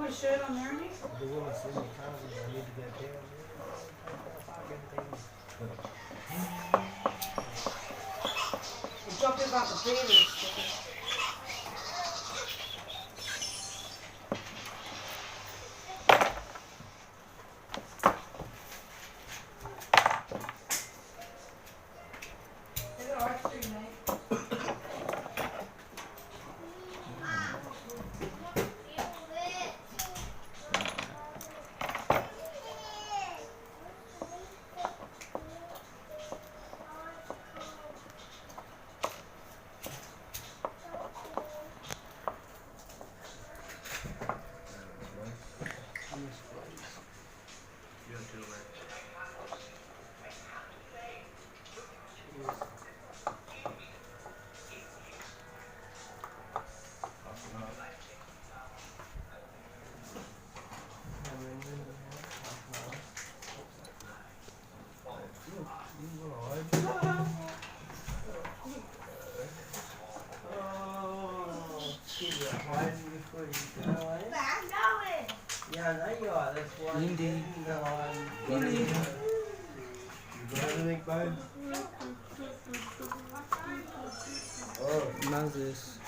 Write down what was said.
a shirt on there, Nick? The woman sent me comments. I need to get there. Drop it about the playlist. Is it archery, mate? Indy. You got anything, babe? Oh. Moses.